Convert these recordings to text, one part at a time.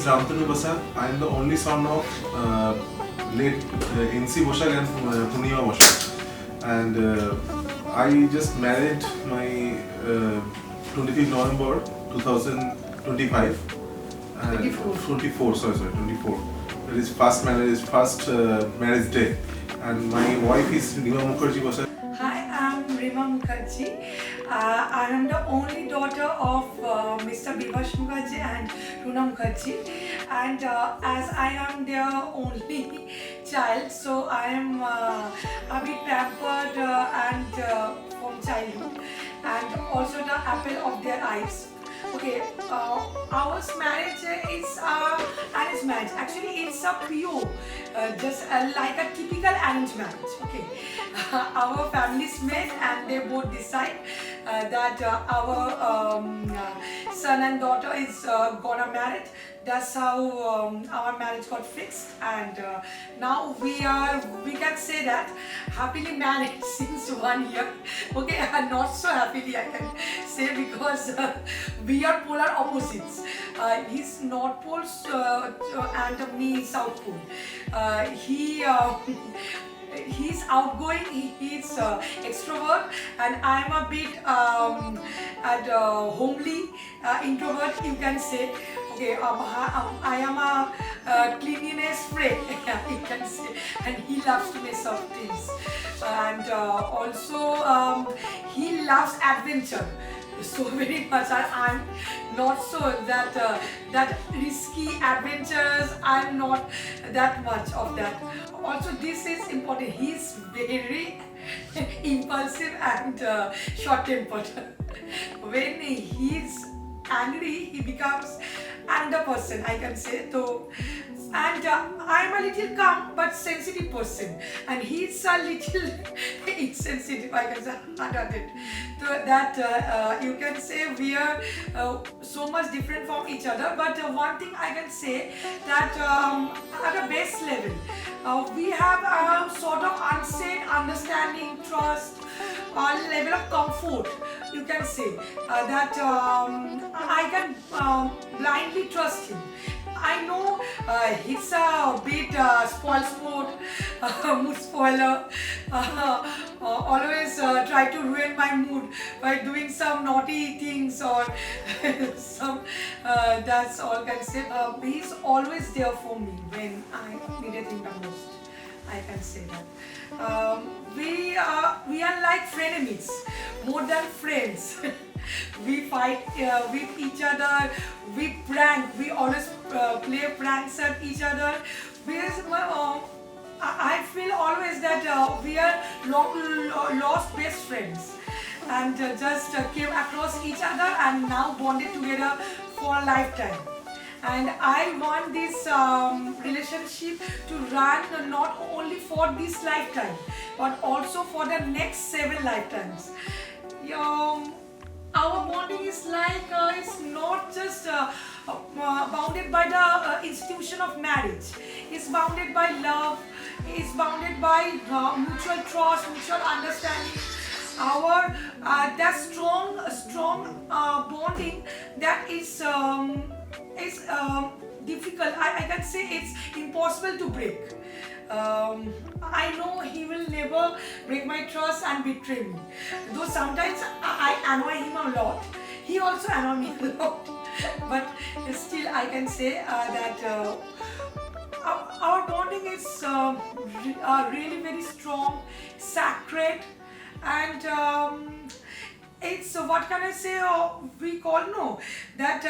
Ramtanu Basar. I am the only son of late N.C. Boshak and Punima Boshak. And I just married my 25th November 2025. 24, sorry, 24. That is first marriage day. And my wife is Rima Mukherjee Boshak. Hi, I'm Rima Mukherjee. I am the only daughter of Mr. Bivash Mukherjee and Runa Mukherjee. And as I am their only child, so I am a bit pampered from childhood, and also the apple of their eyes. Okay, our marriage is arranged marriage. Actually, it's a pure, just like a typical arranged marriage. Okay, our families met and they both decide that our son and daughter is gonna marry. That's how our marriage got fixed, and now we can say that happily married since 1 year. Okay, and not so happily I can say, because we are polar opposites. He's North Pole and me South Pole. He's outgoing, he's extrovert, and I'm a bit homely introvert, you can say. Okay, I am a cleanliness freak, you can say, and he loves to mess up things, and also he loves adventure so very much. I'm not so that risky adventures. I'm not that much of that. Also, this is important. He's very impulsive and short-tempered. When he's angry, he becomes another person, I can say. So, and I'm a little calm but sensitive person, and he's a little insensitive, I can say. So that you can say we are so much different from each other. But one thing I can say, that at a base level, we have a sort of unsaid understanding, trust, level of comfort, you can say, that I can blindly trust him. I know he's a bit spoil mood spoiler, always try to ruin my mood by doing some naughty things or some, that's all I can say. He's always there for me when I needed him the most, I can say that. We are like frenemies, more than friends. We fight with each other, we prank, we always play pranks at each other. I feel always that we are lost best friends, and just came across each other and now bonded together for a lifetime. And I want this relationship to run not only for this lifetime, but also for the next 7 lifetimes. Our bonding is like, it's not just bounded by the institution of marriage. It's bounded by love, it's bounded by mutual trust, mutual understanding. Our that strong bonding that is difficult. I can say it's impossible to break. I know he will never break my trust and betray me. Though sometimes I annoy him a lot, he also annoys me a lot. But still, I can say that our bonding is really very strong, sacred, and it's what can I say? We call that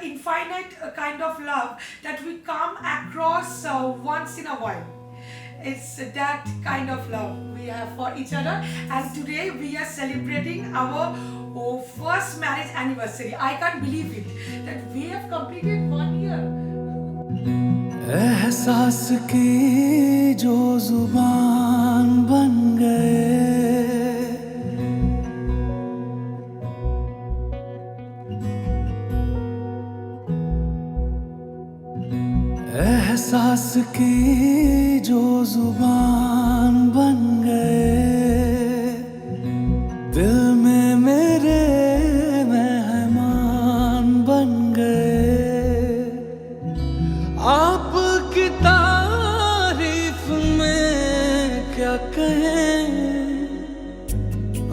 infinite kind of love that we come across once in a while. It's that kind of love we have for each other, and today we are celebrating our first marriage anniversary. I can't believe it that we have completed 1 year. एहसास की जो जुबान बन गए, एहसास की जो जुबान बन गए, दिल में मेरे मेहमान कहें,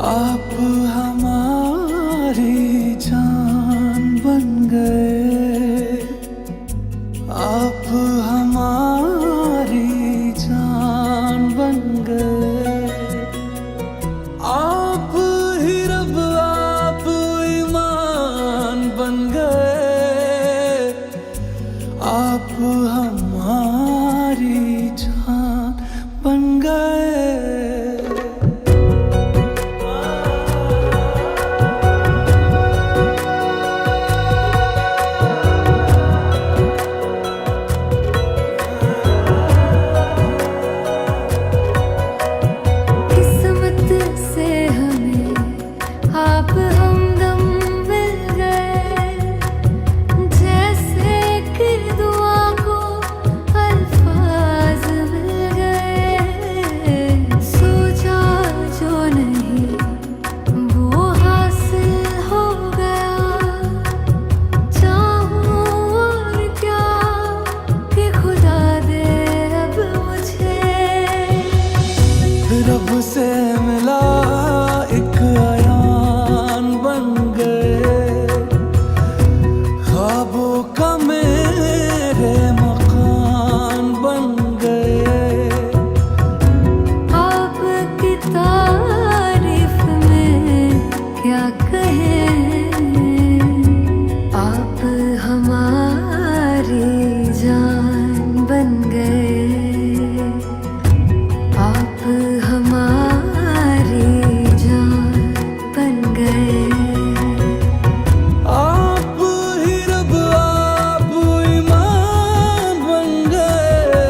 आप हमारी जान बन गए, आप हमारी जान बन गए। आप ही रब, आप ईमान बन गए, आप हमारी जान बन गए। किस्मत से हमें आप हमदम मिल गए, जैसे कि दुआ को अल्फाज मिल गए। सोचा जो नहीं वो हासिल हो गया, चाहूं और क्या कि खुदा दे अब मुझे। रब से मिला एक आयान बन गए, ख्वाबों का मेरे मकान बन गए। आपकी तारीफ में क्या कहें, आप हमारी जान बन गए, आप हमारी जान बन गए। आप ही रब, आप ईमान बन गए,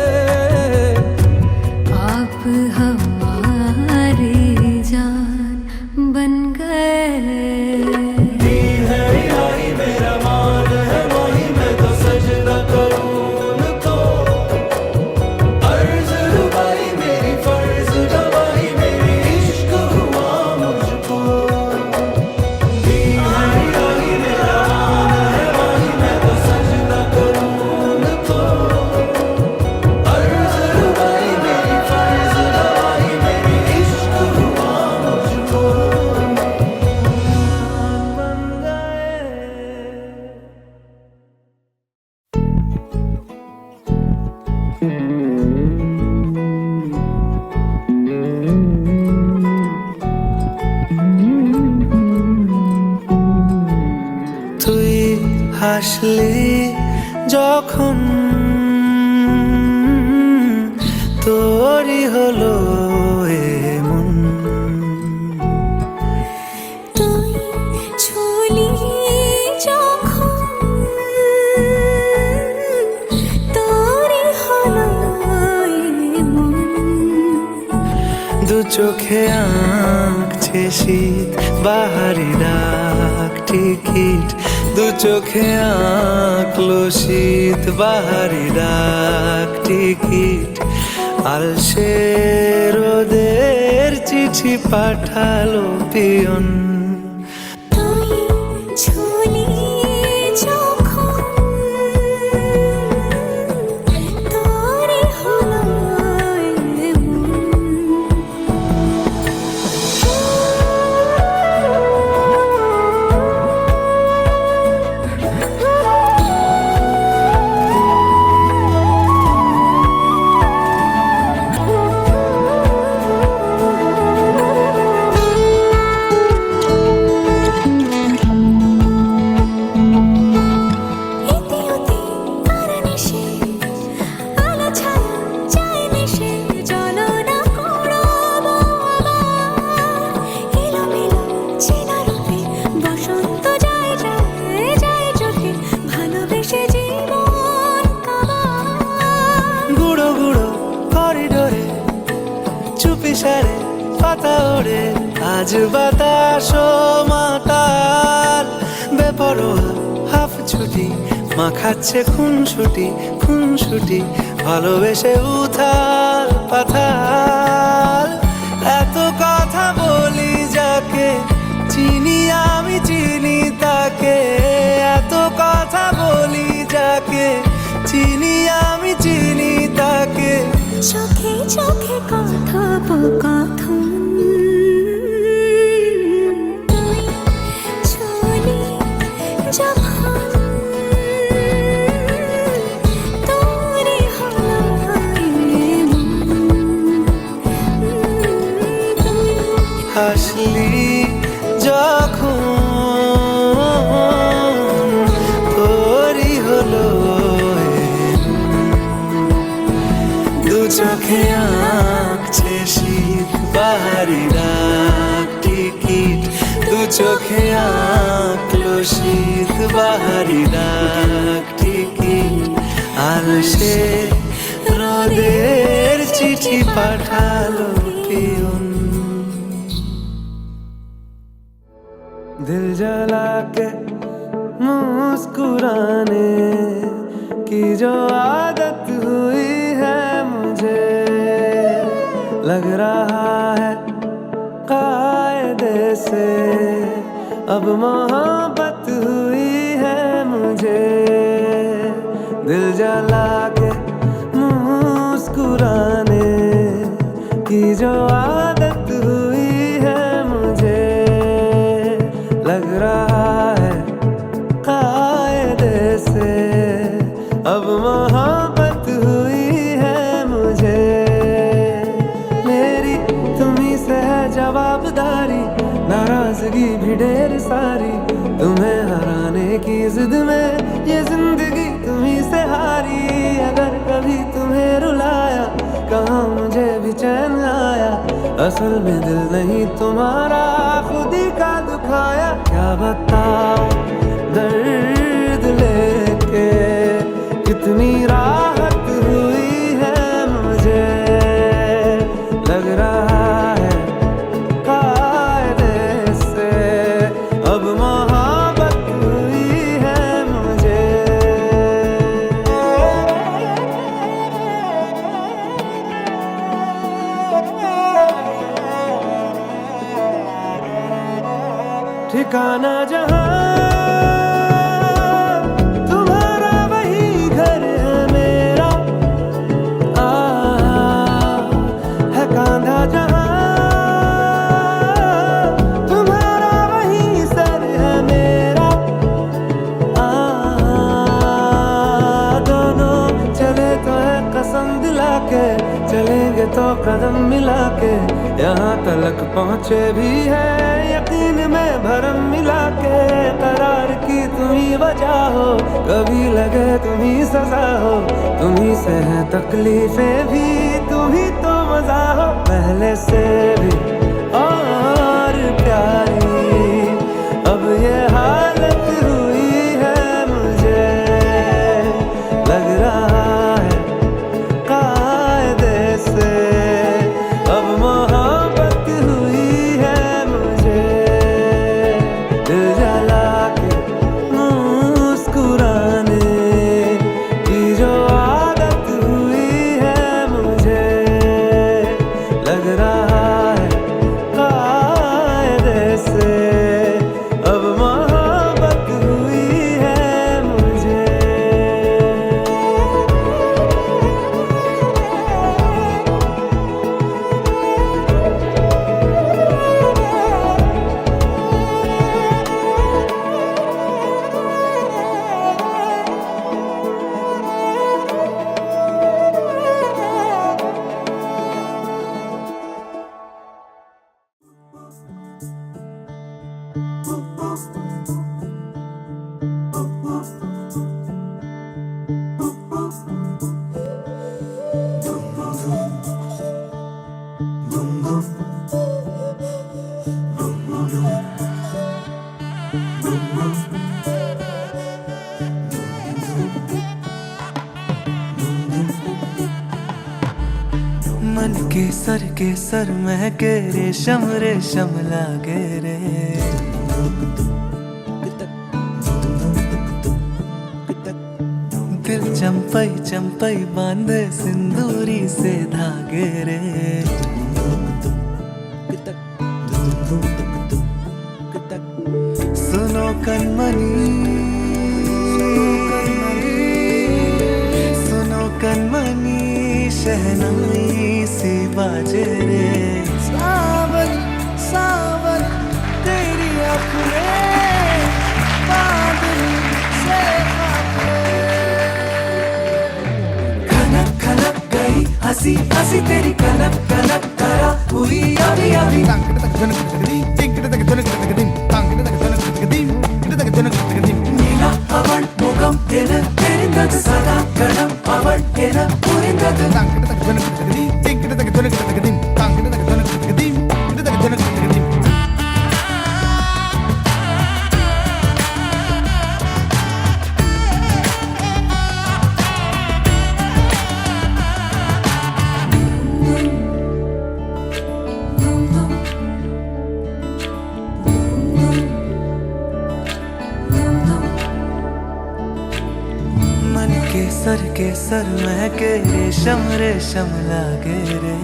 आप हमारी जान बन गए। मेरा मान है वही मैं तो सजदा करूं उनको, अर्ज़ रुबाई मेरी फर्ज गवाही मेरी इश्क हुआ मुझको। मेरा मान है वही मैं तो सजदा करूं उनको, अर्ज़ रुबाई मेरी फर्ज गवाही मेरी इश्क हुआ मुझको। बन गए। তুই হাসলি যখন তোরই হলো এমন, তুই ছুলি যখন তোরই হলো এমন। দু চোখে আঁকছে শীত বাহারি ডাক টিকিট, দু চোখে আঁকলো শীত বাহারি ডাক টিকিট। আলসে রোদের চিঠি পাঠালো পিয়ন, তুই ছুলি যখন তোরই হলো এমন। পাতা ওড়ে আজ বাতাস মাতাল, বেপরোয়া হাফ ছুটি মাখাচ্ছে খুনসুটি খুনসুটি, ভালোবেসে উথাল পাথাল। এত কথা বলি যাকে চিনি আমি চিনি তাকে, এত কথা বলি যাকে চিনি আমি চিনি তাকে। চোখে চোখে কথোপকথন হাসলি যখন তোরই হলো দু চোখে আঁকছে শীত বাহারি ডাক টিকিট দু চোখে আঁকলো শীত বাহারি ডাক টিকিট আলসে রোদের চিঠি পাঠালো পিয়ন दिल जला के मुस्कुराने की जो आदत हुई है मुझे लग रहा है कायदे से अब मोहब्बत हुई है मुझे दिल जला के मुस्कुराने की जो आदत हुई है मुझे लग रहा है कायदे से अब मोहब्बत हुई है मुझे मेरी तुम्ही से है जवाबदारी नाराजगी भी ढेर सारी तुम्हें हराने की जिद में ये जिंदगी तुम्ही से हारी अगर कभी तुम्हें रुलाया कहाँ मुझे भी चैन आया असल में दिल नहीं तुम्हारा खुद ही का दुखाया क्या बताऊं दर्द लेके कितनी राहत हुई है मुझे लग रहा है कायदे से अब मोहब्बत हुई है मुझे ठिकाना जहां तुम्हारा वही घर है मेरा है कांधा जहां तुम्हारा वही सर है मेरा दोनों चले तो है कसम दिला के चलेंगे तो कदम मिला के यहाँ तलक पहुँचे भी है यकीन में भरम मिला के करार की तुम्ही वजह हो कभी लगे तुम्ही सजा हो तुम्ही से है तकलीफें भी तुम्ही तो मजा हो पहले से भी और प्यारी अब ये हालत हुई है मुझे लग रहा है कायदे से अब मोहब्बत हुई है मुझे दिल जला के मुस्कुराने की जो आदत हुई है मुझे लग रहा है कायदे से अब मोहब्बत हुई है मुझे मन के सर महके रेशम रेशम लागे रे दिल चंपई चंपई बांधे सिंदूरी से धागे रे सुनो कनमनी सुनो कनमनी शहनाई सी बाजे रे सावन सावन तेरी आँखें बादल से खनक खनक गई हंसी हंसी तेरी कनक कनक करा हुई यारी നീല അവൾ മുഖം തെളിഞ്ഞത് സദാ കണം അവൾ എന പുരിഞ്ഞത് मन केसर महके रेशम रेशम लागे रे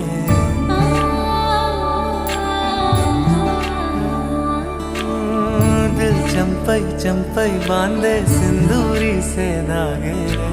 दिल चंपई चंपई बांधे सिंदूरी से धागे रे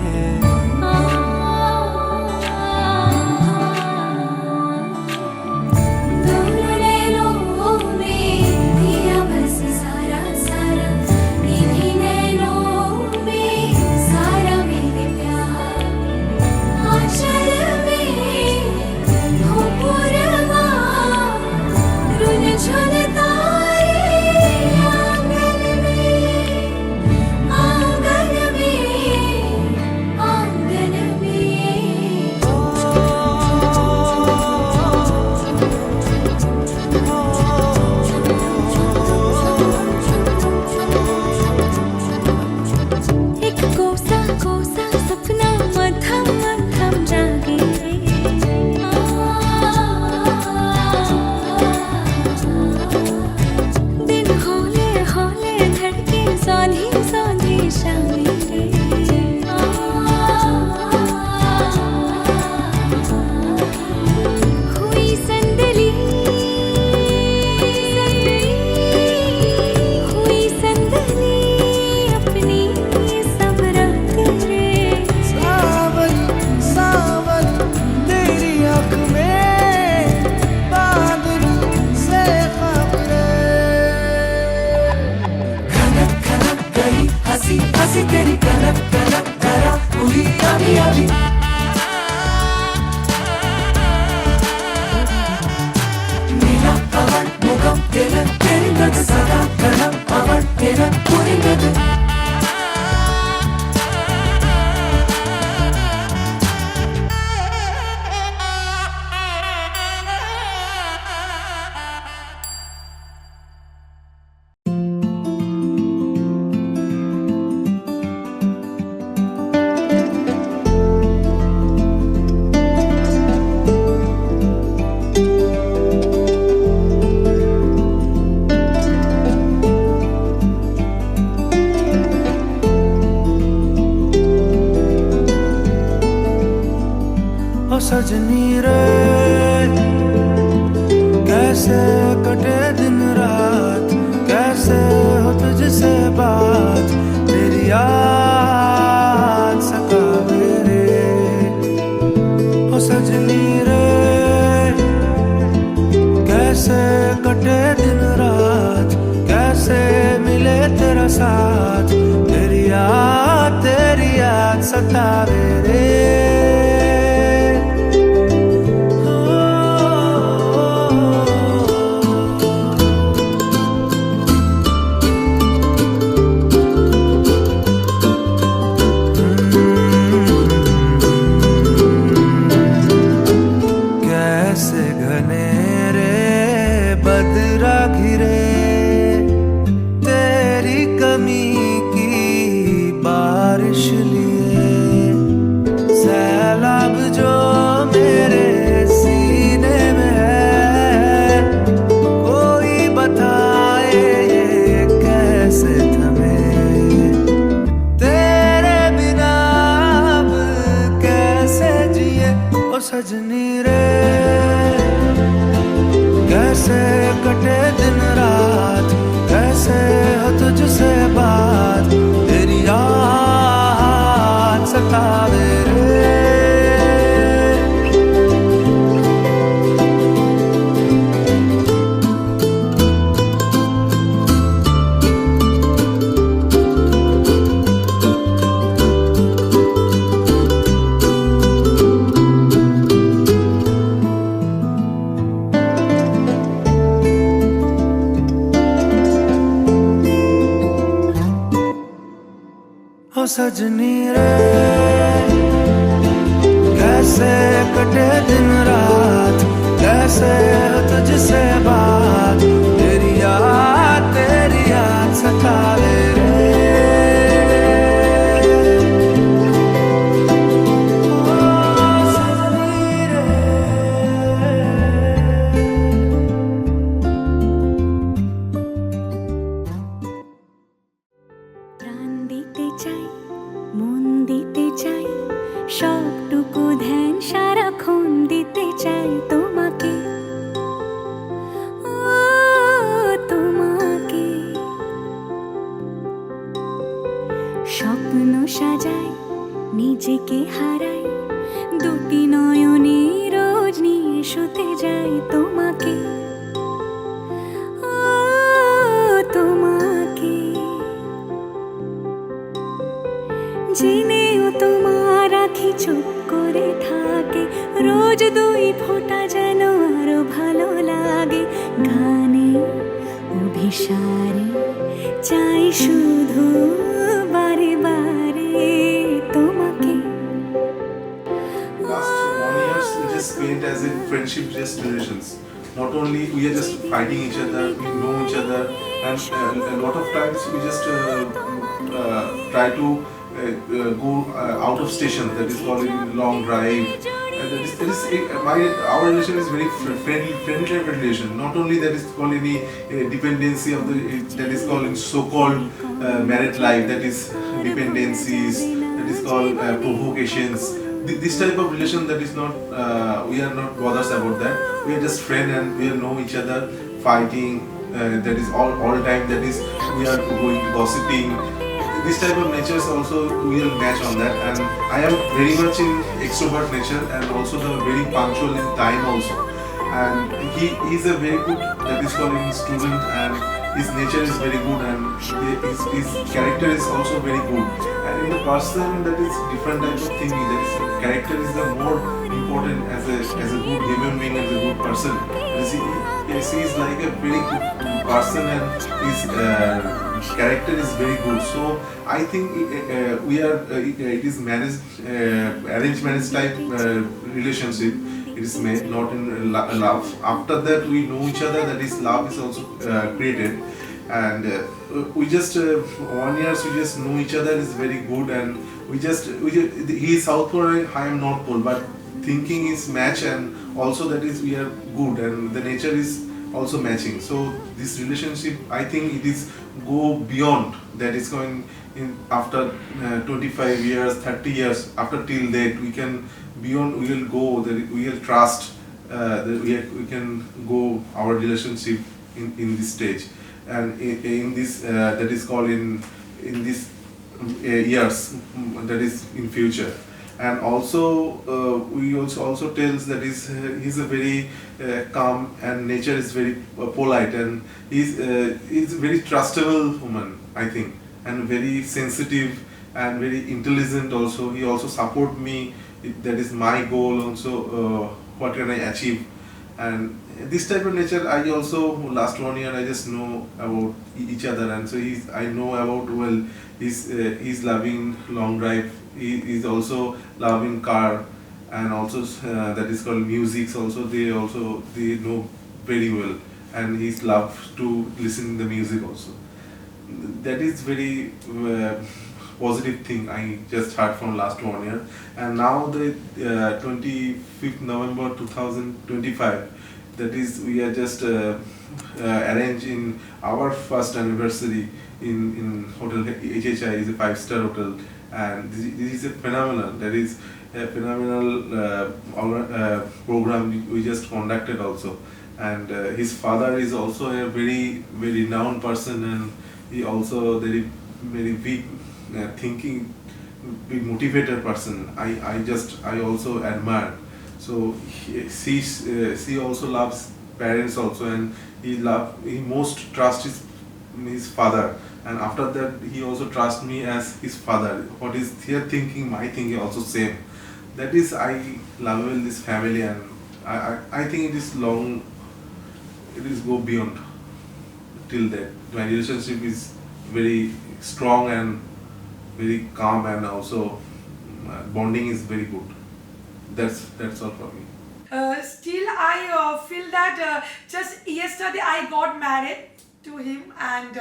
हंसी तेरी कनक कनक करा पूरी अभी अभी नीला अवल मुगम तेरिंगद सदा कणम अवल तेरा पुरिंगद सजनी रे कैसे कटे दिन रात कैसे हो तुझसे बात तेरी याद सतावे रे ओ सजनी रे कैसे कटे दिन रात कैसे मिले तेरा साथ तेरी याद सतावे रे बदरा घिरे तेरी कमी की बारिश लिए ओ सजनी रे कैसे कटे दिन रात, कैसे हो तुझसे बात, तेरी याद सतावे रे। ओ सजनी रे। প্রাণ দিতে চাই, মন দিতে চাই, সবটুকু ধ্যান সারাক্ষণ দিতে চাই তোমাকে, ও তোমাকে। স্বপ্ন সাজাই, নিজেকে হারাই, দুটি নয়নে রোজ নিয়ে শুতে যাই তোমাকে, ও তোমাকে। জেনেও তোমার আঁখি চুপ করে থাকে, রোজ দুই ফোঁটা যেন আরো ভালো লাগে। গানে অভিসারে চাই শুধু বারে বারে তোমাকে। Last 1 year we just spent as in friendship, just relations. Not only we are just fighting each other, we know each other, and a lot of times we just try to go out of station. That is called a long drive. Our relation is very friendly type of relation. Not only that is called any dependency of the that is called in so-called married life. That is dependencies. That is called provocations. This type of relation that is not. We are not bothered about that. We are just friends and we know each other, fighting. That is all time. That is we are going gossiping. This type of natures also will match on that, and I am very much in extrovert nature and also the very punctual in time also, and he is a very good that is called in student, and his nature is very good, and his character is also very good, and in the person that is different type of thing. That is character is the more important as a good human being, as a good person. As he is like a very good person, and his character is very good. So I think we are it is managed arranged marriage type relationship. It is made not in love. After that we know each other. That is love is also created, and we just 1 year we just know each other is very good, and we just he is South Pole, I am North Pole, but thinking is match, and also that is we are good, and the nature is also matching. So this relationship, I think it is go beyond that is going in after 25 years, 30 years, after till that we can beyond, we will go, that we will trust, that we can go our relationship in this stage, and in this that is called in this years, that is in future. And also we also tells that he's a very calm, and nature is very polite, and he's very trustable woman, I think, and very sensitive and very intelligent also. He also support me. That is my goal also, what can I achieve, and this type of nature I also last 1 year I just know about each other, and so I know about well he's loving long drive. He is also loving car, and also that is called music also. They know very well, and he's love to listen the music also. That is very positive thing I just heard from last 1 year. And now the 25th November 2025, that is we are just arranging our first anniversary in hotel HHI. Is a 5-star hotel, and this is a phenomenal. That is a phenomenal program we just conducted also, and his father is also a very renowned person, and he also very big thinking, big motivated person. I also admire. So she also loves parents also, and he most trusts his father, and after that he also trusts me as his father. What is their thinking, my thinking also same. That is I love this family, and I think it is long, it is go beyond till that. My relationship is very strong, and very calm, and also bonding is very good. That's all for me. Still, I feel that just yesterday I got married to him, and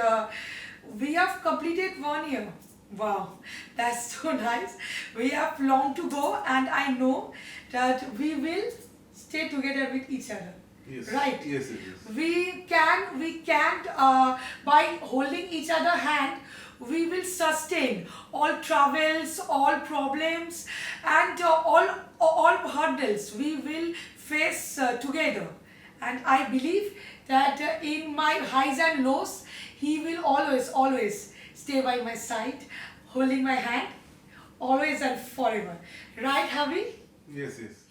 we have completed 1 year. Wow, that's so nice. We have long to go, and I know that we will stay together with each other. Yes. Right. Yes, it is. We can't by holding each other hand, we will sustain all troubles, all problems, and all hurdles we will face together. And I believe that in my highs and lows, he will always stay by my side, holding my hand, always and forever. Right, Habi? Yes, yes.